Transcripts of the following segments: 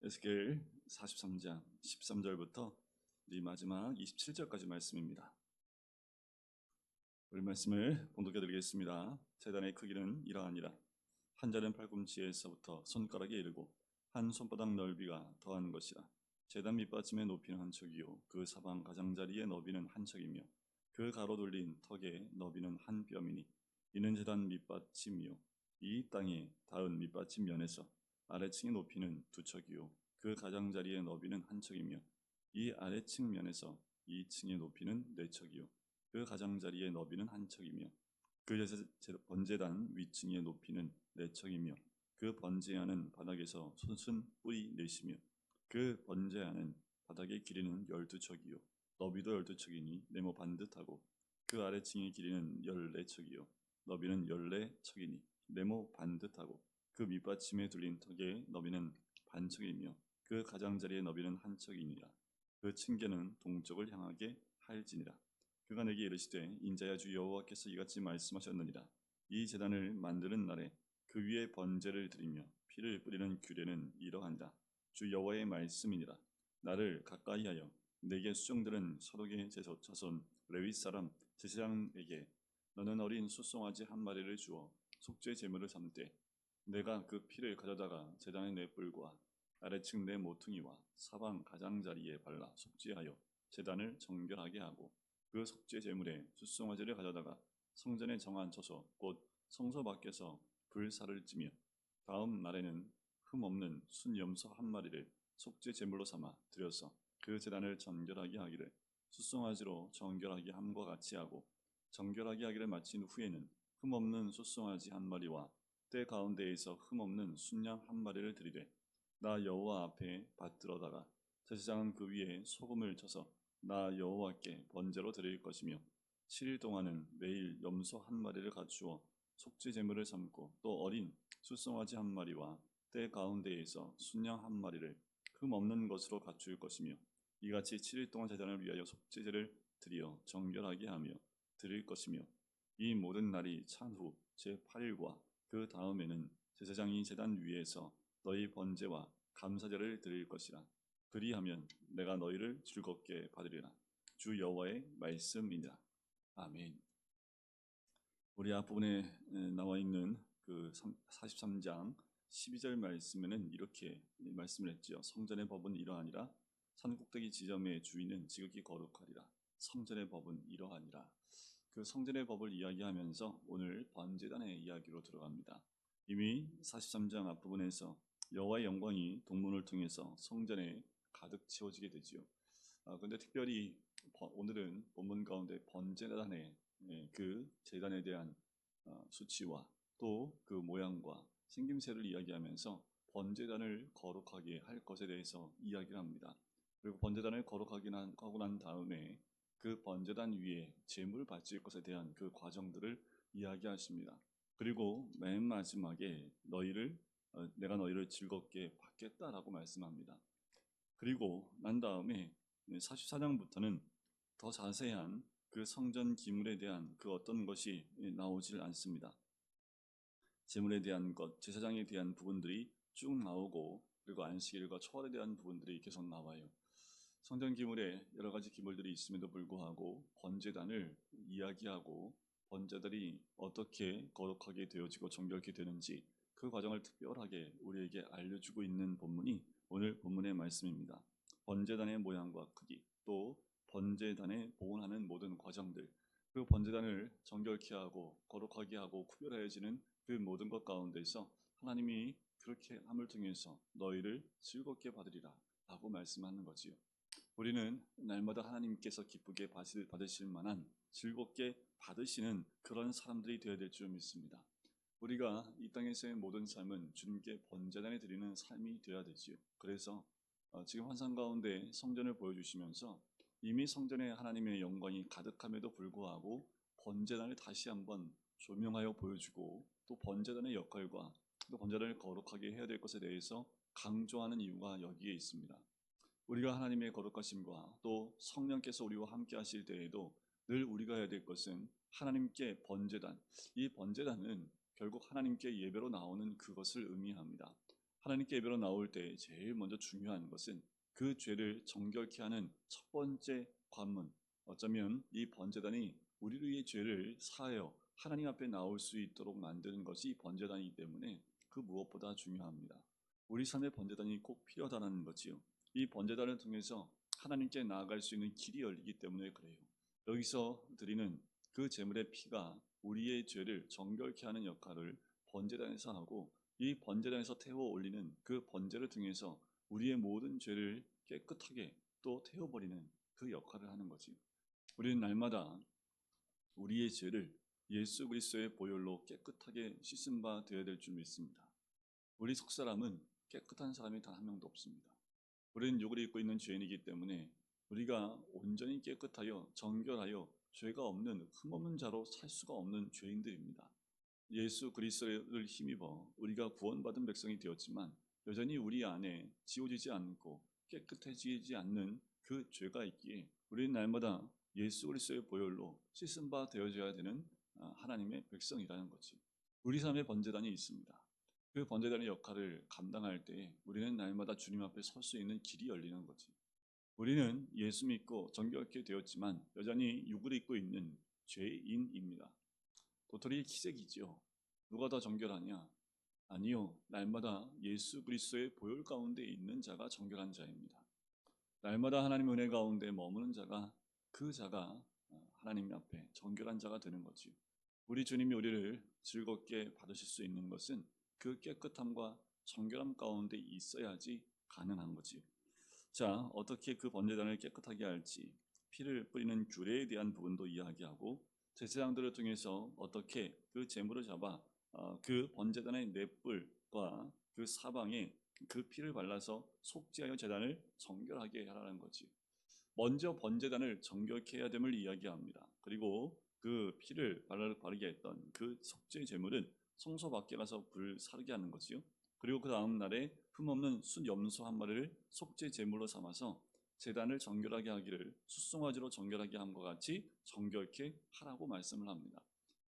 에스겔 43장 13절부터 이 마지막 27절까지 말씀입니다. 우리 말씀을 봉독해 드리겠습니다. 제단의 크기는 이러하니라. 한 자는 팔꿈치에서부터 손가락에 이르고 한 손바닥 넓이가 더한 것이라. 제단 밑받침의 높이는 한 척이요 그 사방 가장자리의 너비는 한 척이며 그 가로 돌린 턱의 너비는 한 뼘이니 이는 제단 밑받침이요 이 땅에 닿은 밑받침 면에서 아래층의 높이는 두 척이요 그 가장자리의 너비는 한 척이며 이 아래층 면에서 이 층의 높이는 네 척이요 그 가장자리의 너비는 한 척이며 그 번제단 위층의 높이는 네 척이며 그 번제하는 바닥에서 솟은 뿔이 넷이며 그 번제하는 바닥의 길이는 12척이요 너비도 12척이니 네모 반듯하고 그 아래층의 길이는 14척이요 너비는 14척이니 네모 반듯하고 그 밑받침에 둘린 턱의 너비는 반척이며 그 가장자리의 너비는 한 척이니라. 그 층계는 동쪽을 향하게 할지니라. 그가 내게 이르시되 인자야 주 여호와께서 이같이 말씀하셨느니라. 이 제단을 만드는 날에 그 위에 번제를 드리며 피를 뿌리는 규례는 이러하니라. 주 여호와의 말씀이니라. 나를 가까이하여 내게 수종들은 서록의 자손 레위 사람 제사장에게 너는 어린 숫송아지 한 마리를 주어 속죄 제물을 삼되 내가 그 피를 가져다가 제단의 네 뿔과 아래층 네 모퉁이와 사방 가장자리에 발라 속죄하여 제단을 정결하게 하고 그 속죄 제물에 숫송아지를 가져다가 성전에 정한쳐서 곧 성소 밖에서 불사를 찌며 다음 날에는 흠없는 순염소 한 마리를 속죄 제물로 삼아 드려서 그 제단을 정결하게 하기를 숫송아지로 정결하게 함과 같이 하고 정결하게 하기를 마친 후에는 흠없는 숫송아지 한 마리와 때 가운데에서 흠없는 순양 한 마리를 드리되 나 여호와 앞에 받들어다가 제사장은 그 위에 소금을 쳐서 나 여호와께 번제로 드릴 것이며 7일 동안은 매일 염소 한 마리를 갖추어 속죄 제물을 삼고 또 어린 숫송아지 한 마리와 때 가운데에서 순양 한 마리를 흠 없는 것으로 갖출 것이며 이같이 7일 동안 제단을 위하여 속죄제를 드리어 정결하게 하며 드릴 것이며 이 모든 날이 찬 후 제8일과 그 다음에는 제사장이 제단 위에서 너희 번제와 감사제를 드릴 것이라. 그리하면 내가 너희를 즐겁게 받으리라. 주 여호와의 말씀이니라. 아멘. 우리 앞부분에 나와 있는 그 43장 12절 말씀에는 이렇게 말씀을 했죠. 성전의 법은 이러하니라. 산꼭대기 지점의 주인은 지극히 거룩하리라. 성전의 법은 이러하니라. 그 성전의 법을 이야기하면서 오늘 번제단의 이야기로 들어갑니다. 이미 43장 앞부분에서 여호와의 영광이 동문을 통해서 성전에 가득 채워지게 되지요. 그런데 특별히 오늘은 본문 가운데 번제단의 그 제단에 대한 수치와 또 그 모양과 생김새를 이야기하면서 번제단을 거룩하게 할 것에 대해서 이야기를 합니다. 그리고 번제단을 거룩하게 하고 난 다음에 그 번제단 위에 제물을 바칠 것에 대한 그 과정들을 이야기하십니다. 그리고 맨 마지막에 내가 너희를 즐겁게 받겠다라고 말씀합니다. 그리고 난 다음에 44장부터는 더 자세한 그 성전 기물에 대한 그 어떤 것이 나오질 않습니다. 제물에 대한 것, 제사장에 대한 부분들이 쭉 나오고 그리고 안식일과 초월에 대한 부분들이 계속 나와요. 성전 기물에 여러 가지 기물들이 있음에도 불구하고 번제단을 이야기하고 번제들이 어떻게 거룩하게 되어지고 정결케 되는지 그 과정을 특별하게 우리에게 알려주고 있는 본문이 오늘 본문의 말씀입니다. 번제단의 모양과 크기, 또 번제단에 보온하는 모든 과정들, 그 번제단을 정결케 하고 거룩하게 하고 구별하여지는 그 모든 것 가운데서 하나님이 그렇게 함을 통해서 너희를 즐겁게 받으리라 라고 말씀하는 거지요. 우리는 날마다 하나님께서 기쁘게 받으실 만한 즐겁게 받으시는 그런 사람들이 되어야 될 줄 믿습니다. 우리가 이 땅에서의 모든 삶은 주님께 번제단에 드리는 삶이 되어야 되지요. 그래서 지금 환상 가운데 성전을 보여주시면서 이미 성전에 하나님의 영광이 가득함에도 불구하고 번제단을 다시 한번 조명하여 보여주고 또 번제단의 역할과 또 번제단을 거룩하게 해야 될 것에 대해서 강조하는 이유가 여기에 있습니다. 우리가 하나님의 거룩하심과 또 성령께서 우리와 함께 하실 때에도 늘 우리가 해야 될 것은 하나님께 번제단, 이 번제단은 결국 하나님께 예배로 나오는 그것을 의미합니다. 하나님께 예배로 나올 때 제일 먼저 중요한 것은 그 죄를 정결케 하는 첫 번째 관문, 어쩌면 이 번제단이 우리를 위해 죄를 사하여 하나님 앞에 나올 수 있도록 만드는 것이 번제단이기 때문에 그 무엇보다 중요합니다. 우리 삶의 번제단이 꼭 필요하다는 거지요. 이 번제단을 통해서 하나님께 나아갈 수 있는 길이 열리기 때문에 그래요. 여기서 드리는 그 제물의 피가 우리의 죄를 정결케 하는 역할을 번제단에서 하고, 이 번제단에서 태워 올리는 그 번제를 통해서 우리의 모든 죄를 깨끗하게 또 태워버리는 그 역할을 하는 거지. 우리는 날마다 우리의 죄를 예수 그리스도의 보혈로 깨끗하게 씻은 바 되어야 될 줄 믿습니다. 우리 속 사람은 깨끗한 사람이 단 한 명도 없습니다. 우리는 육을 입고 있는 죄인이기 때문에 우리가 온전히 깨끗하여 정결하여 죄가 없는 흠없는 자로 살 수가 없는 죄인들입니다. 예수 그리스도를 힘입어 우리가 구원받은 백성이 되었지만 여전히 우리 안에 지워지지 않고 깨끗해지지 않는 그 죄가 있기에 우리는 날마다 예수 그리스도의 보혈로 씻은 바 되어져야 되는 하나님의 백성이라는 거지. 우리 삶에 번제단이 있습니다. 그 번제단의 역할을 감당할 때 우리는 날마다 주님 앞에 설 수 있는 길이 열리는 거지. 우리는 예수 믿고 정결케 되었지만 여전히 육을 입고 있는 죄인입니다. 도토리 기색이지요. 누가 더 정결하냐? 아니요, 날마다 예수 그리스도의 보혈 가운데 있는 자가 정결한 자입니다. 날마다 하나님 은혜 가운데 머무는 자가, 그 자가 하나님 앞에 정결한 자가 되는 거지요. 우리 주님이 우리를 즐겁게 받으실 수 있는 것은 그 깨끗함과 정결함 가운데 있어야지 가능한 거지요. 자, 어떻게 그 번제단을 깨끗하게 할지, 피를 뿌리는 규례에 대한 부분도 이야기하고, 제사장들을 통해서 어떻게 그 제물을 잡아 그 번제단의 넷불과 그 사방에 그 피를 발라서 속죄하여 제단을 정결하게 하라는 거지. 먼저 번제단을 정결케 해야 됨을 이야기합니다. 그리고 그 피를 바르게 했던 그 속죄 제물은 성소 밖에 가서 불 사르게 하는 거지요. 그리고 그 다음 날에 흠없는 순 염소 한 마리를 속죄 제물로 삼아서 제단을 정결하게 하기를 숫송아지로 정결하게 함과 같이 정결케 하라고 말씀을 합니다.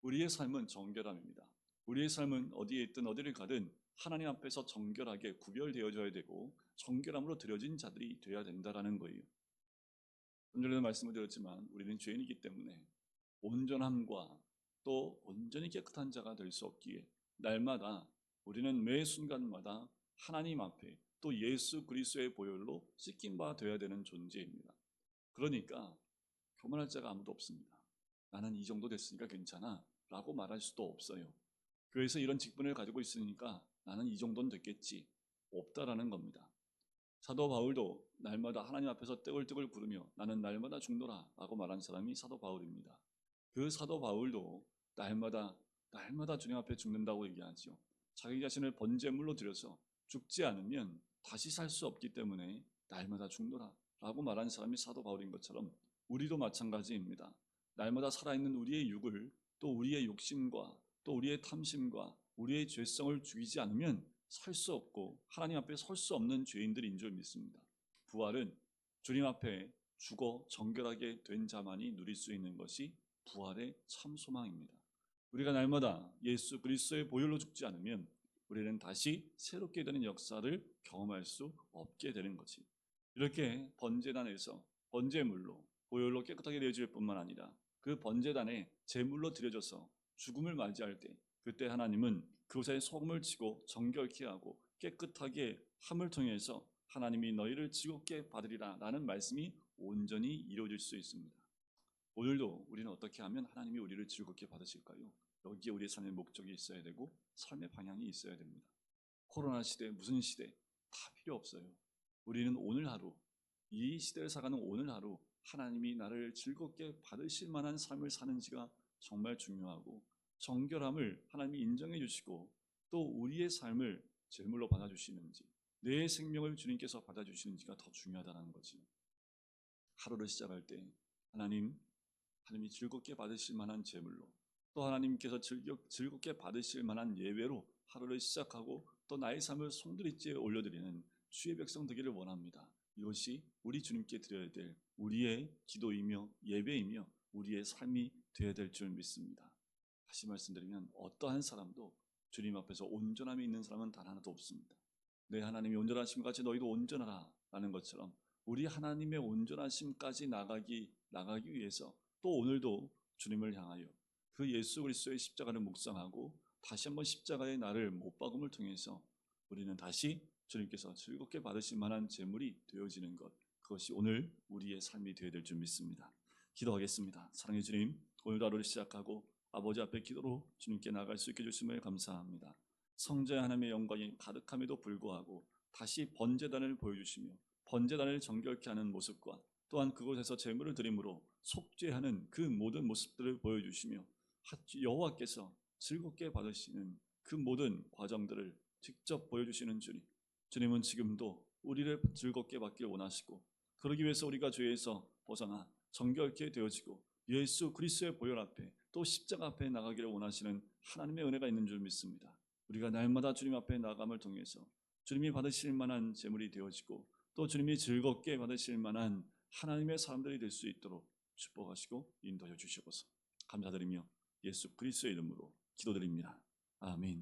우리의 삶은 정결함입니다. 우리의 삶은 어디에 있든 어디를 가든 하나님 앞에서 정결하게 구별되어져야 되고 정결함으로 드려진 자들이 되어야 된다라는 거예요. 좀 전에도 말씀을 드렸지만 우리는 죄인이기 때문에 온전함과 또 온전히 깨끗한 자가 될 수 없기에 날마다 우리는 매 순간마다 하나님 앞에 또 예수 그리스도의 보혈로 씻긴 바 되어야 되는 존재입니다. 그러니까 교만할 자가 아무도 없습니다. 나는 이 정도 됐으니까 괜찮아 라고 말할 수도 없어요. 교회에서 이런 직분을 가지고 있으니까 나는 이 정도는 됐겠지, 없다라는 겁니다. 사도 바울도 날마다 하나님 앞에서 떼굴떼굴 구르며 나는 날마다 죽노라 라고 말한 사람이 사도 바울입니다. 그 사도 바울도 날마다 주님 앞에 죽는다고 얘기하죠. 자기 자신을 번제물로 드려서 죽지 않으면 다시 살 수 없기 때문에 날마다 죽노라 라고 말한 사람이 사도 바울인 것처럼 우리도 마찬가지입니다. 날마다 살아있는 우리의 육을, 또 우리의 욕심과 또 우리의 탐심과 우리의 죄성을 죽이지 않으면 살 수 없고 하나님 앞에 설 수 없는 죄인들인 줄 믿습니다. 부활은 주님 앞에 죽어 정결하게 된 자만이 누릴 수 있는 것이 부활의 참 소망입니다. 우리가 날마다 예수 그리스도의 보혈로 죽지 않으면 우리는 다시 새롭게 되는 역사를 경험할 수 없게 되는 거지. 이렇게 번제단에서 번제물로 보혈로 깨끗하게 되어질 뿐만 아니라 그 번제단에 제물로 드려져서 죽음을 맞이할 때 그때 하나님은 그곳에 소금을 치고 정결케 하고 깨끗하게 함을 통해서 하나님이 너희를 즐겁게 받으리라 라는 말씀이 온전히 이루어질 수 있습니다. 오늘도 우리는 어떻게 하면 하나님이 우리를 즐겁게 받으실까요? 여기에 우리의 삶의 목적이 있어야 되고 삶의 방향이 있어야 됩니다. 코로나 시대, 무슨 시대 다 필요 없어요. 우리는 오늘 하루, 이 시대를 살아가는 오늘 하루 하나님이 나를 즐겁게 받으실 만한 삶을 사는지가 정말 중요하고, 정결함을 하나님이 인정해 주시고 또 우리의 삶을 제물로 받아주시는지, 내 생명을 주님께서 받아주시는지가 더 중요하다는 거지. 하루를 시작할 때 하나님이 즐겁게 받으실 만한 제물로, 또 하나님께서 즐겁게 받으실 만한 예배로 하루를 시작하고 또 나의 삶을 송두리째 올려드리는 주의 백성 되기를 원합니다. 이것이 우리 주님께 드려야 될 우리의 기도이며 예배이며 우리의 삶이 되어야 될 줄 믿습니다. 다시 말씀드리면 어떠한 사람도 주님 앞에서 온전함이 있는 사람은 단 하나도 없습니다. 내 하나님이 온전하심 같이 너희도 온전하라 라는 것처럼 우리 하나님의 온전하심까지 나가기 위해서 또 오늘도 주님을 향하여 그 예수 그리스도의 십자가를 묵상하고 다시 한번 십자가의 나를 못 박음을 통해서 우리는 다시 주님께서 즐겁게 받으실 만한 제물이 되어지는 것, 그것이 오늘 우리의 삶이 되어야 될 줄 믿습니다. 기도하겠습니다. 사랑의 주님, 오늘도 하루를 시작하고 아버지 앞에 기도로 주님께 나갈 수 있게 해주심을 감사합니다. 성자의 하나님의 영광이 가득함에도 불구하고 다시 번제단을 보여주시며 번제단을 정결케 하는 모습과 또한 그곳에서 제물을 드림으로 속죄하는 그 모든 모습들을 보여주시며 여호와께서 즐겁게 받으시는 그 모든 과정들을 직접 보여주시는 주님은 지금도 우리를 즐겁게 받길 원하시고 그러기 위해서 우리가 죄에서 벗어나 정결케 되어지고 예수 그리스도의 보혈 앞에 또 십자가 앞에 나가기를 원하시는 하나님의 은혜가 있는 줄 믿습니다. 우리가 날마다 주님 앞에 나감을 통해서 주님이 받으실 만한 제물이 되어지고 또 주님이 즐겁게 받으실 만한 하나님의 사람들이 될 수 있도록 축복하시고 인도해 주시옵소서. 감사드리며 예수 그리스도의 이름으로 기도드립니다. 아멘.